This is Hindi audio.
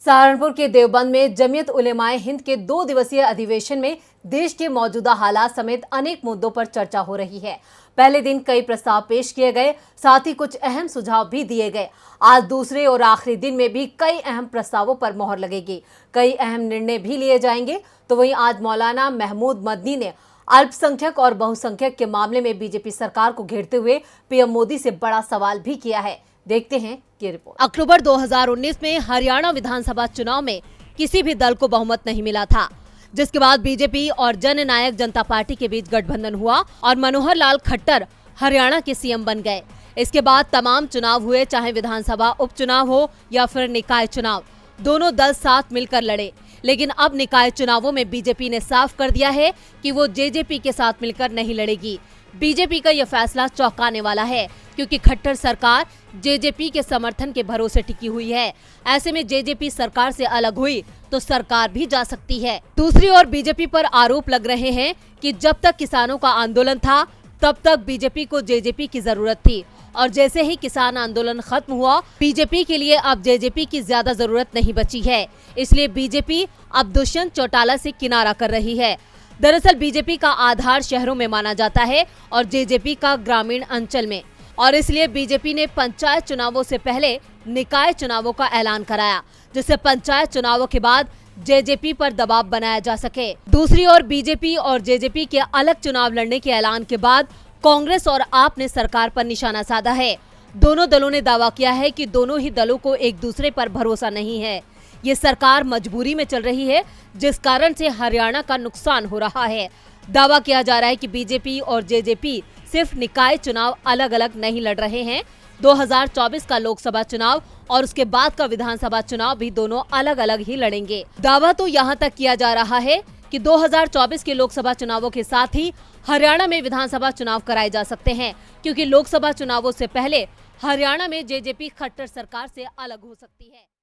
सहारनपुर के देवबंद में जमीयत उलेमाए हिंद के 2 दिवसीय अधिवेशन में देश के मौजूदा हालात समेत अनेक मुद्दों पर चर्चा हो रही है। पहले दिन कई प्रस्ताव पेश किए गए, साथ ही कुछ अहम सुझाव भी दिए गए। आज दूसरे और आखिरी दिन में भी कई अहम प्रस्तावों पर मोहर लगेगी, कई अहम निर्णय भी लिए जाएंगे। तो वहीं आज मौलाना महमूद मदनी ने अल्पसंख्यक और बहुसंख्यक के मामले में बीजेपी सरकार को घेरते हुए पीएम मोदी से बड़ा सवाल भी किया है। देखते हैं ये रिपोर्ट। अक्टूबर 2019 में हरियाणा विधानसभा चुनाव में किसी भी दल को बहुमत नहीं मिला था, जिसके बाद बीजेपी और जननायक जनता पार्टी के बीच गठबंधन हुआ और मनोहर लाल खट्टर हरियाणा के सीएम बन गए। इसके बाद तमाम चुनाव हुए, चाहे विधानसभा उपचुनाव हो या फिर निकाय चुनाव, दोनों दल साथ मिलकर लड़े। लेकिन अब निकाय चुनावों में बीजेपी ने साफ कर दिया है कि वो जेजेपी के साथ मिलकर नहीं लड़ेगी। बीजेपी का यह फैसला चौंकाने वाला है, क्योंकि खट्टर सरकार जेजेपी के समर्थन के भरोसे टिकी हुई है। ऐसे में जेजेपी सरकार से अलग हुई तो सरकार भी जा सकती है। दूसरी ओर बीजेपी पर आरोप लग रहे हैं कि जब तक किसानों का आंदोलन था तब तक बीजेपी को जेजेपी की जरूरत थी, और जैसे ही किसान आंदोलन खत्म हुआ, बीजेपी के लिए अब जेजेपी की ज्यादा जरूरत नहीं बची है। इसलिए बीजेपी अब दुष्यंत चौटाला से किनारा कर रही है। दरअसल बीजेपी का आधार शहरों में माना जाता है और जेजेपी का ग्रामीण अंचल में, और इसलिए बीजेपी ने पंचायत चुनावों से पहले निकाय चुनावों का ऐलान कराया, जिससे पंचायत चुनावों के बाद जेजेपी पर दबाव बनाया जा सके। दूसरी ओर बीजेपी और जेजेपी के अलग चुनाव लड़ने के ऐलान के बाद कांग्रेस और आप ने सरकार पर निशाना साधा है। दोनों दलों ने दावा किया है कि दोनों ही दलों को एक दूसरे पर भरोसा नहीं है। ये सरकार मजबूरी में चल रही है, जिस कारण से हरियाणा का नुकसान हो रहा है। दावा किया जा रहा है कि बीजेपी और जेजेपी सिर्फ निकाय चुनाव अलग अलग नहीं लड़ रहे हैं, 2024 का लोकसभा चुनाव और उसके बाद का विधानसभा चुनाव भी दोनों अलग अलग ही लड़ेंगे। दावा तो यहाँ तक किया जा रहा है कि 2024 के लोकसभा चुनावों के साथ ही हरियाणा में विधानसभा चुनाव कराए जा सकते हैं, क्योंकि लोकसभा चुनावों से पहले हरियाणा में जेजेपी खट्टर सरकार से अलग हो सकती है।